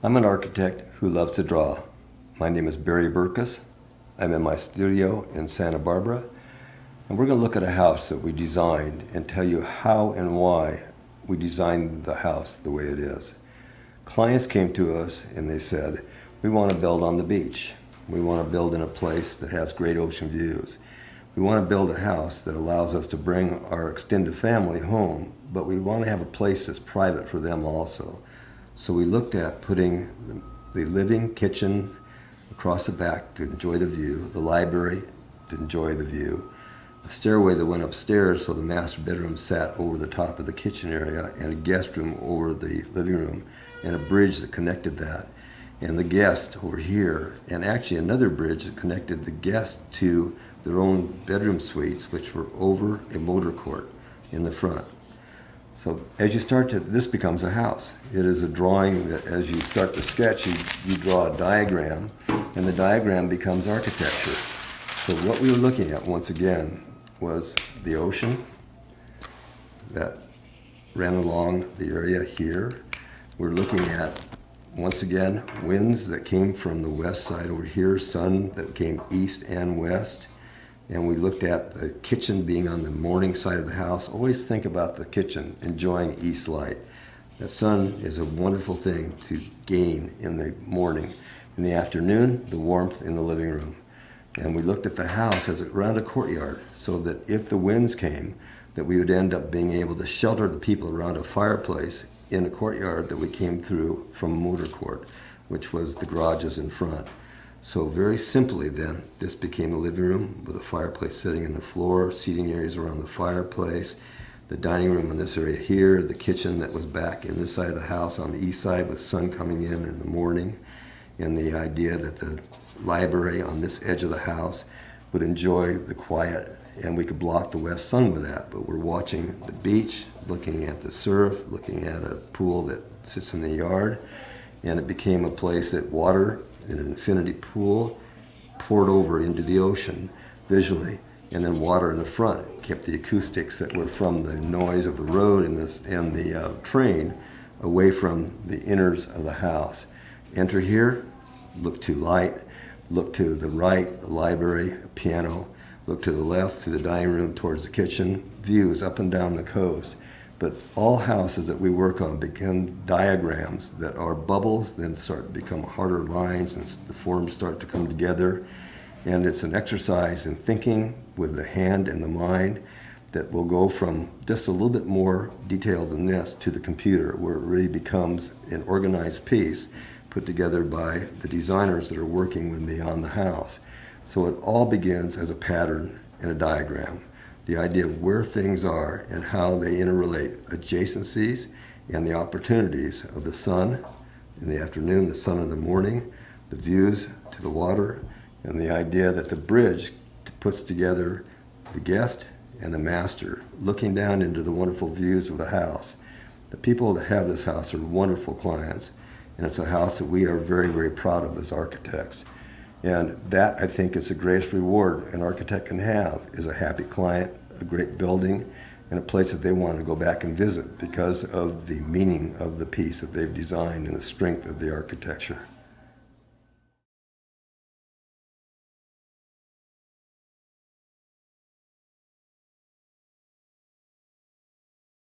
I'm an architect who loves to draw. My name is Barry Burkus. I'm in my studio in Santa Barbara, and we're going to look at a house that we designed and tell you how and why we designed the house the way it is. Clients came to us and they said, we want to build on the beach. We want to build in a place that has great ocean views. We want to build a house that allows us to bring our extended family home, but we want to have a place that's private for them also. So we looked at putting the living kitchen across the back to enjoy the view, the library to enjoy the view, a stairway that went upstairs so the master bedroom sat over the top of the kitchen area, and a guest room over the living room, and a bridge that connected that, and the guest over here, and actually another bridge that connected the guest to their own bedroom suites, which were over a motor court in the front. So as you start to, this becomes a house. It is a drawing that as you start to sketch, you draw a diagram, and the diagram becomes architecture. So what we were looking at, once again, was the ocean that ran along the area here. We're looking at, once again, winds that came from the west side over here, sun that came east and west. And we looked at the kitchen being on the morning side of the house. Always think about the kitchen enjoying east light. The sun is a wonderful thing to gain in the morning. In the afternoon, the warmth in the living room. And we looked at the house as around a courtyard, so that if the winds came, that we would end up being able to shelter the people around a fireplace in a courtyard that we came through from a motor court, which was the garages in front. So very simply then, this became the living room with a fireplace sitting in the floor, seating areas around the fireplace, the dining room in this area here, the kitchen that was back in this side of the house on the east side with sun coming in the morning, and the idea that the library on this edge of the house would enjoy the quiet, and we could block the west sun with that. But we're watching the beach, looking at the surf, looking at a pool that sits in the yard, and it became a place that water in an infinity pool poured over into the ocean visually, and then water in the front kept the acoustics that were from the noise of the road and the train away from the inners of the house. Enter here, look to light, look to the right, the library, a piano, look to the left, through the dining room towards the kitchen, views up and down the coast. But all houses that we work on become diagrams that are bubbles, then start to become harder lines, and the forms start to come together. And it's an exercise in thinking with the hand and the mind that will go from just a little bit more detail than this to the computer, where it really becomes an organized piece put together by the designers that are working with me on the house. So it all begins as a pattern and a diagram. The idea of where things are and how they interrelate, adjacencies and the opportunities of the sun in the afternoon, the sun in the morning, the views to the water, and the idea that the bridge puts together the guest and the master, looking down into the wonderful views of the house. The people that have this house are wonderful clients, and it's a house that we are very, very proud of as architects. And that, I think, is the greatest reward an architect can have, is a happy client, a great building, and a place that they want to go back and visit because of the meaning of the piece that they've designed and the strength of the architecture.